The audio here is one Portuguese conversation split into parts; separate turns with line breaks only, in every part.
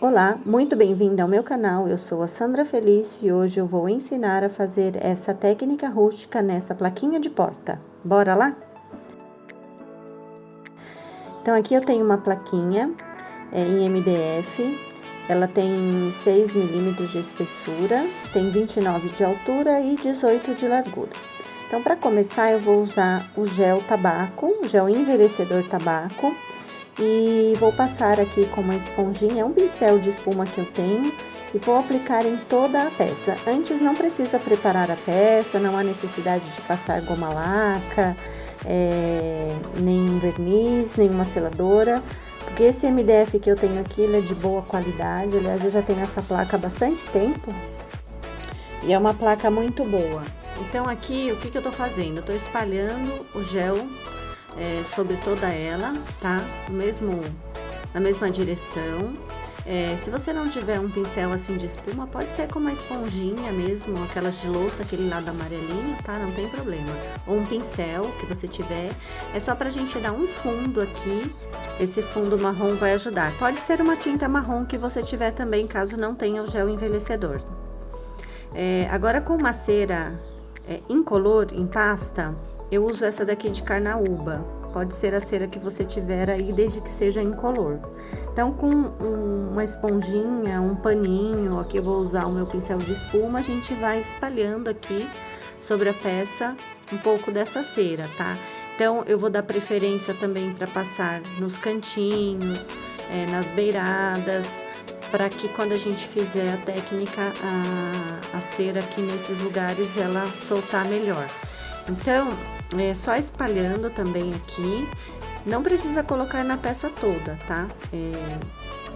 Olá, muito bem-vinda ao meu canal, eu sou a Sandra Feliz e hoje eu vou ensinar a fazer essa técnica rústica nessa plaquinha de porta. Bora lá? Então, aqui eu tenho uma plaquinha em MDF, ela tem 6 milímetros de espessura, tem 29 de altura e 18 de largura. Então, para começar, eu vou usar o gel tabaco, o gel envelhecedor tabaco, e vou passar aqui com uma esponjinha, um pincel de espuma que eu tenho, e vou aplicar em toda a peça. Antes não precisa preparar a peça, não há necessidade de passar goma laca, nem verniz, nem uma seladora, porque esse MDF que eu tenho aqui, ele é de boa qualidade. Aliás, eu já tenho essa placa há bastante tempo, e é uma placa muito boa. Então aqui, o que eu tô fazendo? Eu tô espalhando o gel sobre toda ela, tá? Na mesma direção. Se você não tiver um pincel assim de espuma, pode ser com uma esponjinha mesmo, aquelas de louça, aquele lado amarelinho, tá? Não tem problema. Ou um pincel que você tiver. É só pra gente dar um fundo aqui. Esse fundo marrom vai ajudar. Pode ser uma tinta marrom que você tiver também, caso não tenha o gel envelhecedor. Agora, com uma cera incolor, em pasta, eu uso essa daqui de carnaúba. Pode ser a cera que você tiver aí, desde que seja incolor. Então, com uma esponjinha, um paninho, aqui eu vou usar o meu pincel de espuma, a gente vai espalhando aqui sobre a peça um pouco dessa cera, tá? Então, eu vou dar preferência também para passar nos cantinhos, nas beiradas, para que quando a gente fizer a técnica, a cera aqui nesses lugares, ela soltar melhor. Então, só espalhando também aqui, não precisa colocar na peça toda, tá?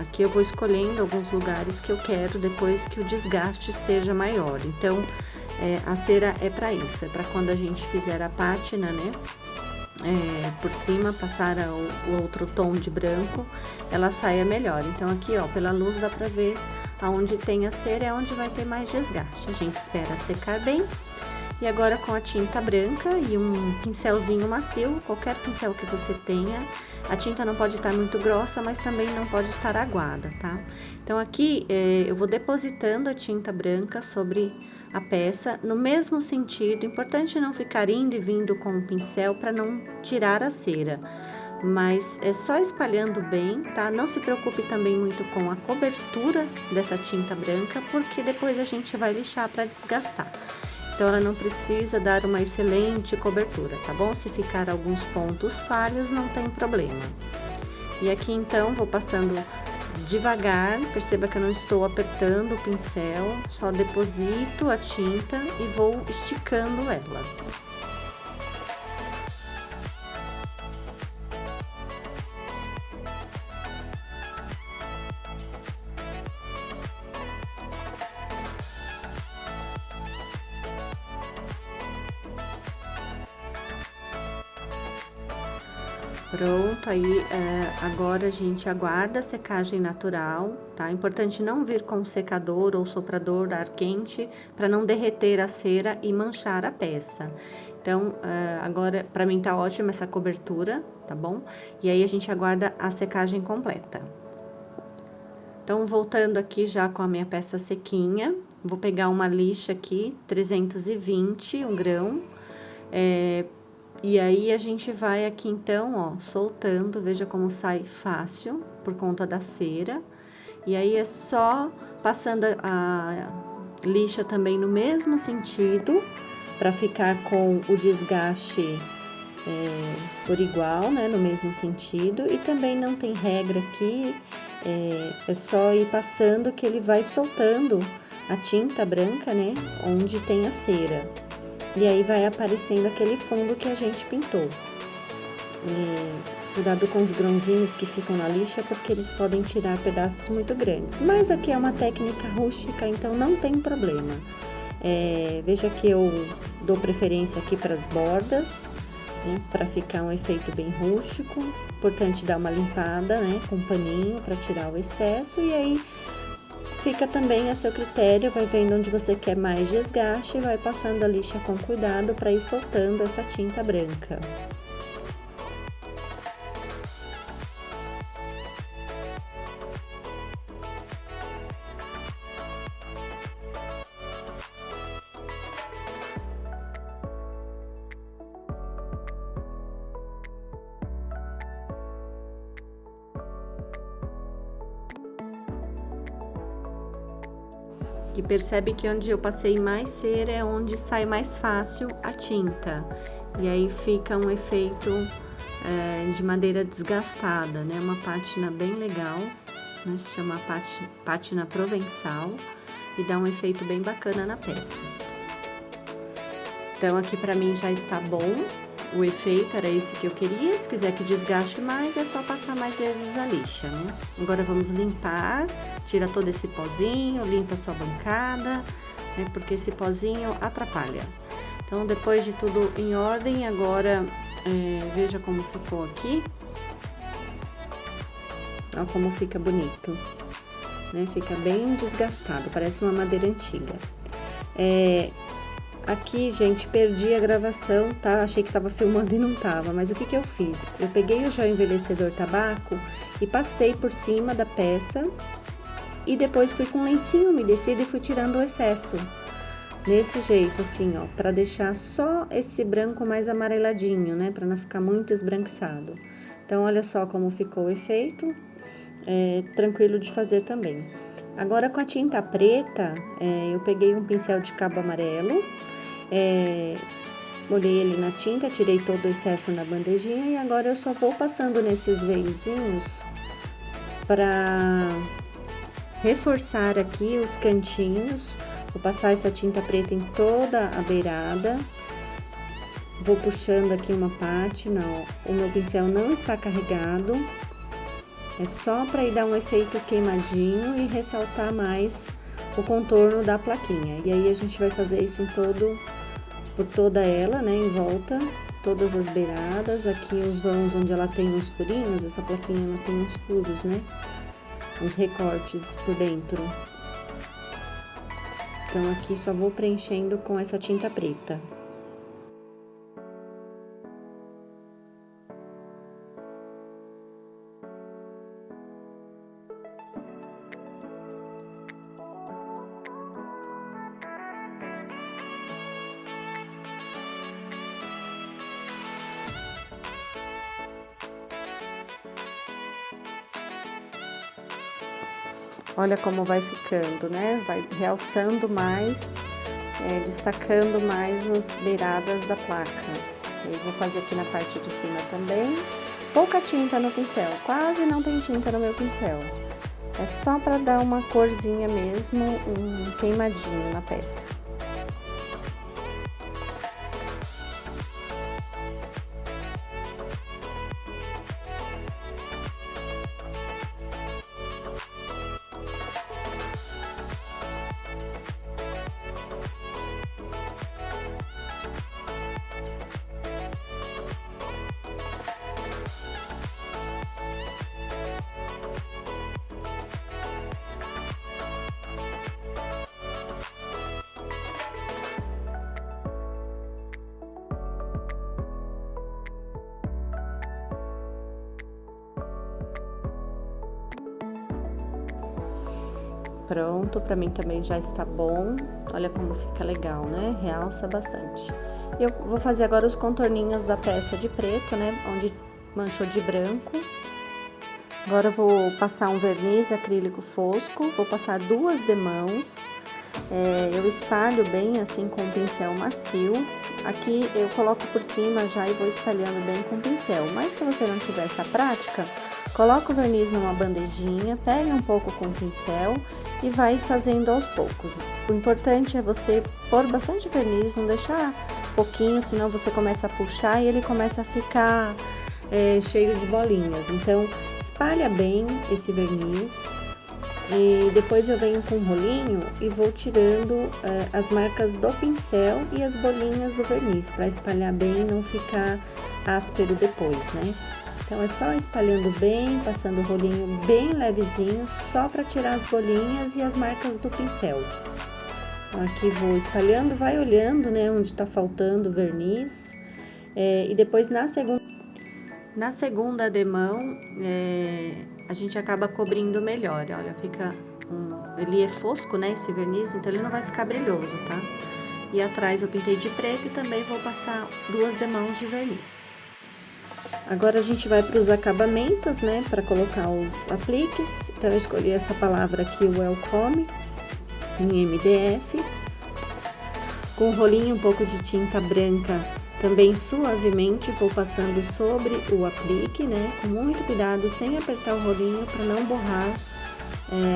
Aqui eu vou escolhendo alguns lugares que eu quero depois que o desgaste seja maior. Então, a cera é para isso, é para quando a gente fizer a pátina, né? Por cima, passar o outro tom de branco, ela saia melhor. Então, aqui, ó, pela luz dá pra ver aonde tem a cera é onde vai ter mais desgaste. A gente espera secar bem. E agora, com a tinta branca e um pincelzinho macio, qualquer pincel que você tenha, a tinta não pode estar muito grossa, mas também não pode estar aguada, tá? Então, aqui eu vou depositando a tinta branca sobre a peça no mesmo sentido. Importante não ficar indo e vindo com o pincel para não tirar a cera, mas é só espalhando bem, tá? Não se preocupe também muito com a cobertura dessa tinta branca, porque depois a gente vai lixar para desgastar. Então, ela não precisa dar uma excelente cobertura, tá bom? Se ficar alguns pontos falhos, não tem problema. E aqui, então, vou passando devagar, perceba que eu não estou apertando o pincel, só deposito a tinta e vou esticando ela. Pronto, aí agora a gente aguarda a secagem natural, tá? Importante não vir com secador ou soprador ar quente para não derreter a cera e manchar a peça. Então, agora para mim tá ótima essa cobertura, tá bom? E aí a gente aguarda a secagem completa. Então, voltando aqui já com a minha peça sequinha, vou pegar uma lixa aqui, 320, um grão, e aí, a gente vai aqui, então, ó, soltando, veja como sai fácil, por conta da cera. E aí, é só passando a lixa também no mesmo sentido, para ficar com o desgaste por igual, né, no mesmo sentido. E também não tem regra aqui, é só ir passando que ele vai soltando a tinta branca, né, onde tem a cera. E aí, vai aparecendo aquele fundo que a gente pintou. Cuidado com os grãozinhos que ficam na lixa, porque eles podem tirar pedaços muito grandes. Mas aqui é uma técnica rústica, então não tem problema. Veja que eu dou preferência aqui para as bordas, né, para ficar um efeito bem rústico. Importante dar uma limpada, né, com um paninho para tirar o excesso. E aí, fica também a seu critério, vai vendo onde você quer mais desgaste e vai passando a lixa com cuidado para ir soltando essa tinta branca. que percebe que onde eu passei mais cera é onde sai mais fácil a tinta. E aí fica um efeito de madeira desgastada, né? Uma pátina bem legal, né? Se chama pátina provençal e dá um efeito bem bacana na peça. Então aqui pra mim já está bom, o efeito era esse que eu queria. Se quiser que desgaste mais, é só passar mais vezes a lixa, né? Agora vamos limpar, tira todo esse pozinho, limpa a sua bancada, né? Porque esse pozinho atrapalha. Então, depois de tudo em ordem, agora veja como ficou aqui. Olha como fica bonito, né? Fica bem desgastado, parece uma madeira antiga. Aqui, gente, perdi a gravação, tá? Achei que tava filmando e não tava, mas o que que eu fiz? Eu peguei o gel envelhecedor tabaco e passei por cima da peça e depois fui com um lencinho umedecido e fui tirando o excesso. Desse jeito, assim, ó, pra deixar só esse branco mais amareladinho, né? Pra não ficar muito esbranquiçado. Então, olha só como ficou o efeito, tranquilo de fazer também. Agora, com a tinta preta, eu peguei um pincel de cabo amarelo, molhei ele na tinta, tirei todo o excesso na bandejinha e agora eu só vou passando nesses veiozinhos pra reforçar aqui os cantinhos. Vou passar essa tinta preta em toda a beirada. Vou puxando aqui uma pátina, ó. O meu pincel não está carregado. É só para ir dar um efeito queimadinho e ressaltar mais o contorno da plaquinha. E aí a gente vai fazer isso por toda ela, né, em volta, todas as beiradas. Aqui os vãos onde ela tem uns furinhos, essa plaquinha ela tem uns furos, né? Uns recortes por dentro. Então, aqui só vou preenchendo com essa tinta preta. Olha como vai ficando, né? Vai realçando mais, destacando mais as beiradas da placa. Eu vou fazer aqui na parte de cima também. Pouca tinta no pincel, quase não tem tinta no meu pincel. É só para dar uma corzinha mesmo, um queimadinho na peça. Pronto, pra mim também já está bom. Olha como fica legal, né? Realça bastante. Eu vou fazer agora os contorninhos da peça de preto, né? Onde manchou de branco. Agora eu vou passar um verniz acrílico fosco. Vou passar 2 demãos. Eu espalho bem assim com o pincel macio. Aqui eu coloco por cima já e vou espalhando bem com o pincel. Mas se você não tiver essa prática, coloca o verniz numa bandejinha, pega um pouco com o pincel e vai fazendo aos poucos. O importante é você pôr bastante verniz, não deixar pouquinho, senão você começa a puxar e ele começa a ficar cheio de bolinhas. Então, espalha bem esse verniz e depois eu venho com um rolinho e vou tirando as marcas do pincel e as bolinhas do verniz, para espalhar bem e não ficar áspero depois, né? Então, é só espalhando bem, passando o rolinho bem levezinho, só para tirar as bolinhas e as marcas do pincel. Então, aqui vou espalhando, vai olhando, né, onde tá faltando verniz. E depois, na segunda demão, a gente acaba cobrindo melhor. Olha, ele é fosco, né, esse verniz, então ele não vai ficar brilhoso, tá? E atrás eu pintei de preto e também vou passar 2 demãos de verniz. Agora a gente vai para os acabamentos, né, para colocar os apliques. Então eu escolhi essa palavra aqui, Welcome, em MDF. Com o rolinho, um pouco de tinta branca, também suavemente vou passando sobre o aplique, né? Com muito cuidado, sem apertar o rolinho para não borrar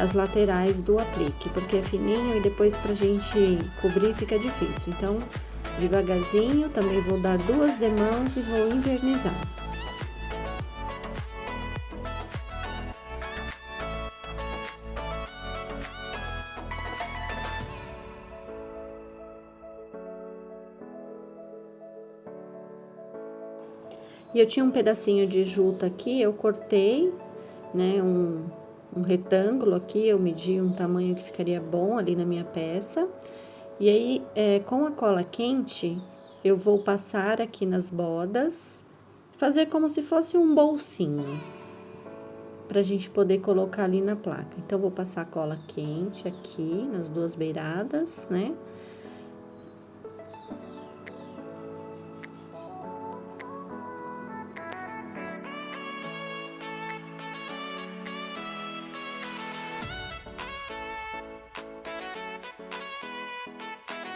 as laterais do aplique, porque é fininho e depois pra gente cobrir fica difícil. Então, devagarzinho, também vou dar 2 demãos e vou invernizar. E eu tinha um pedacinho de juta aqui, eu cortei, né, um retângulo aqui, eu medi um tamanho que ficaria bom ali na minha peça. E aí, com a cola quente, eu vou passar aqui nas bordas, fazer como se fosse um bolsinho, pra gente poder colocar ali na placa. Então, vou passar cola quente aqui, nas 2 beiradas, né?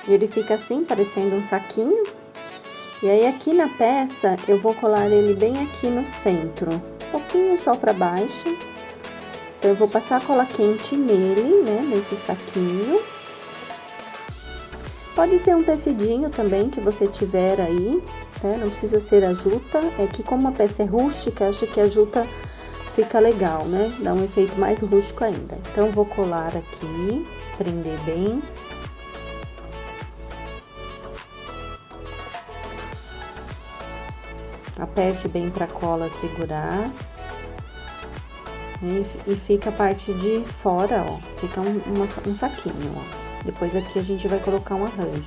E ele fica assim, parecendo um saquinho. E aí, aqui na peça, eu vou colar ele bem aqui no centro, um pouquinho só pra baixo. Então, eu vou passar a cola quente nele, né, nesse saquinho. Pode ser um tecidinho também, que você tiver aí, né, não precisa ser a juta. É que como a peça é rústica, acho que a juta fica legal, né, dá um efeito mais rústico ainda. Então, vou colar aqui, prender bem. Aperte bem pra cola segurar. E fica a parte de fora, ó. Fica um saquinho, ó. Depois aqui a gente vai colocar um arranjo.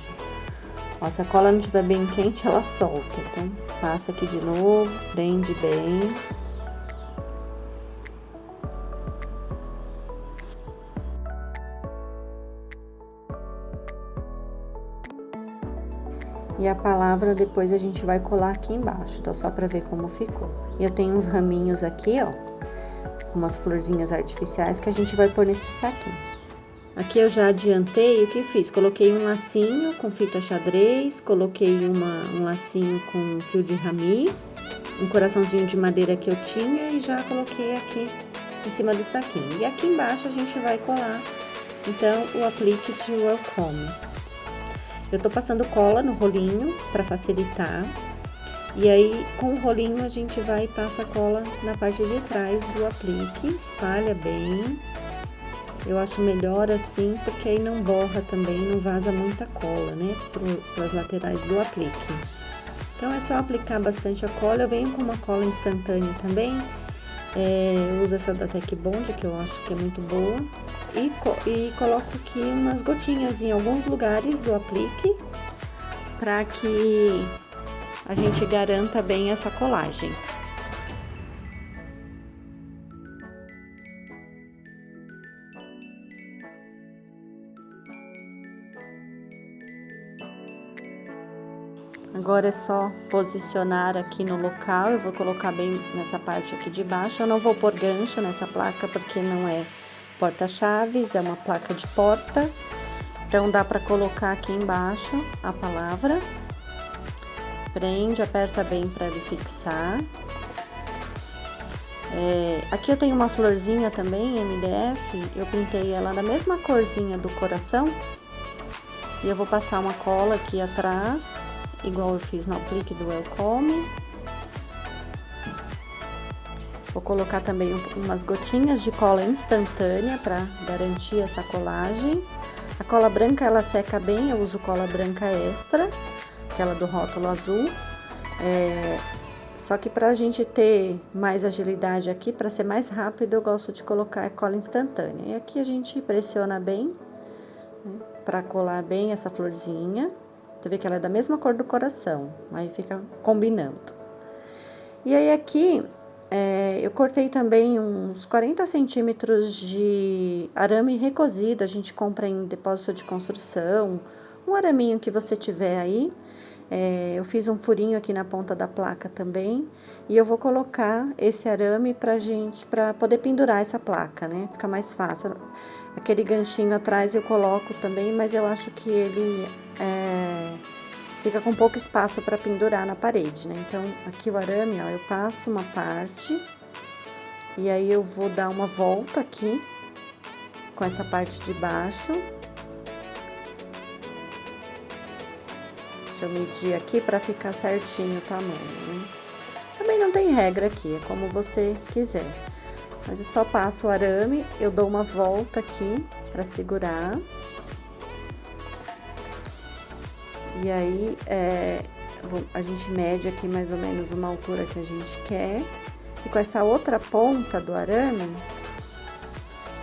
Ó, se a cola não estiver bem quente, ela solta. Então, passa aqui de novo, prende bem. E a palavra depois a gente vai colar aqui embaixo, então só pra ver como ficou. E eu tenho uns raminhos aqui, ó, umas florzinhas artificiais que a gente vai pôr nesse saquinho. Aqui eu já adiantei o que fiz, coloquei um lacinho com fita xadrez, coloquei um lacinho com fio de rami, um coraçãozinho de madeira que eu tinha e já coloquei aqui em cima do saquinho. E aqui embaixo a gente vai colar, então, o aplique de Welcome. Eu tô passando cola no rolinho para facilitar. E aí, com o rolinho, a gente vai e passa a cola na parte de trás do aplique, espalha bem. Eu acho melhor assim, porque aí não borra também, não vaza muita cola, né, para as laterais do aplique. Então, é só aplicar bastante a cola. Eu venho com uma cola instantânea também. Eu uso essa da Tec Bond, que eu acho que é muito boa. E coloco aqui umas gotinhas em alguns lugares do aplique, para que a gente garanta bem essa colagem. Agora é só posicionar aqui no local. Eu vou colocar bem nessa parte aqui de baixo. Eu não vou pôr gancho nessa placa, porque não é porta-chaves, é uma placa de porta. Então, dá para colocar aqui embaixo a palavra. Prende, aperta bem para ele fixar. Aqui eu tenho uma florzinha também, MDF. Eu pintei ela da mesma corzinha do coração. E eu vou passar uma cola aqui atrás, igual eu fiz no aplique do Welcome. Vou colocar também umas gotinhas de cola instantânea para garantir essa colagem. A cola branca, ela seca bem, eu uso cola branca extra, aquela do rótulo azul. Só que pra gente ter mais agilidade aqui, para ser mais rápido, eu gosto de colocar a cola instantânea. E aqui a gente pressiona bem, né, para colar bem essa florzinha. Você vê que ela é da mesma cor do coração, aí fica combinando. E aí aqui, eu cortei também uns 40 centímetros de arame recozido. A gente compra em depósito de construção, um araminho que você tiver aí. Eu fiz um furinho aqui na ponta da placa também, e eu vou colocar esse arame pra poder pendurar essa placa, né? Fica mais fácil. Aquele ganchinho atrás eu coloco também, mas eu acho que ele fica com pouco espaço para pendurar na parede, né? Então, aqui o arame, ó, eu passo uma parte, e aí eu vou dar uma volta aqui, com essa parte de baixo. Deixa eu medir aqui para ficar certinho o tamanho, né? Também não tem regra aqui, é como você quiser. Mas eu só passo o arame, eu dou uma volta aqui para segurar. E aí, a gente mede aqui mais ou menos uma altura que a gente quer. E com essa outra ponta do arame,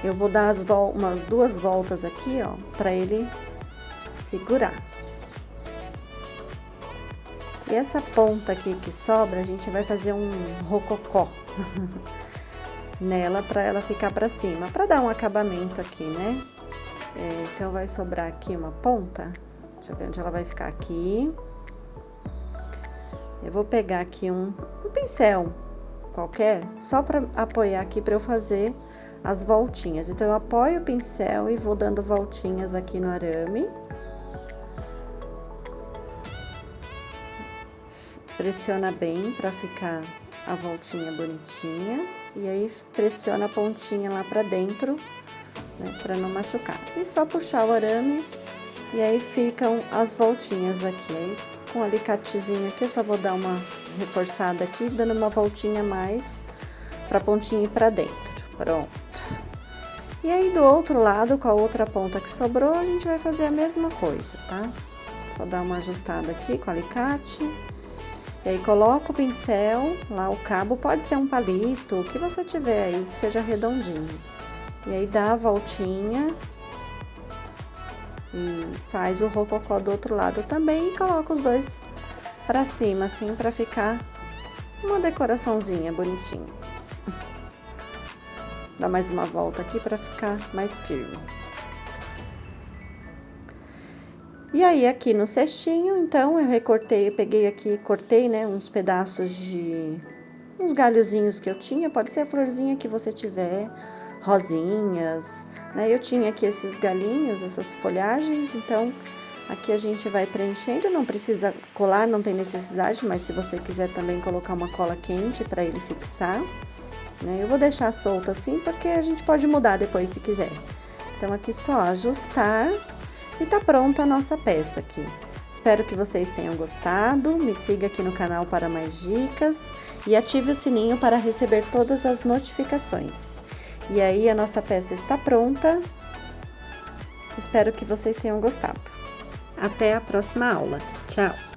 eu vou dar umas 2 voltas aqui, ó, para ele segurar. E essa ponta aqui que sobra, a gente vai fazer um rococó nela para ela ficar para cima, para dar um acabamento aqui, né? Então, vai sobrar aqui uma ponta. Deixa eu ver onde ela vai ficar aqui. Eu vou pegar aqui um pincel qualquer, só para apoiar aqui para eu fazer as voltinhas. Então, eu apoio o pincel e vou dando voltinhas aqui no arame. Pressiona bem para ficar a voltinha bonitinha. E aí, pressiona a pontinha lá pra dentro, né, pra não machucar. E só puxar o arame, e aí ficam as voltinhas aqui. Aí, com o alicatezinho aqui, eu só vou dar uma reforçada aqui, dando uma voltinha a mais pra pontinha ir pra dentro. Pronto. E aí, do outro lado, com a outra ponta que sobrou, a gente vai fazer a mesma coisa, tá? Só dar uma ajustada aqui com o alicate. E aí, coloca o pincel, lá o cabo, pode ser um palito, o que você tiver aí, que seja redondinho. E aí, dá a voltinha e faz o rococó do outro lado também e coloca os dois pra cima, assim, pra ficar uma decoraçãozinha bonitinha. Dá mais uma volta aqui pra ficar mais firme. E aí, aqui no cestinho, então, eu recortei, eu peguei aqui, cortei, né, uns pedaços de... uns galhozinhos que eu tinha, pode ser a florzinha que você tiver, rosinhas, né? Eu tinha aqui esses galinhos, essas folhagens, então, aqui a gente vai preenchendo, não precisa colar, não tem necessidade, mas se você quiser também colocar uma cola quente para ele fixar, né? Eu vou deixar solto assim, porque a gente pode mudar depois se quiser. Então, aqui só ajustar... E tá pronta a nossa peça aqui. Espero que vocês tenham gostado. Me siga aqui no canal para mais dicas e ative o sininho para receber todas as notificações. E aí, a nossa peça está pronta. Espero que vocês tenham gostado. Até a próxima aula. Tchau!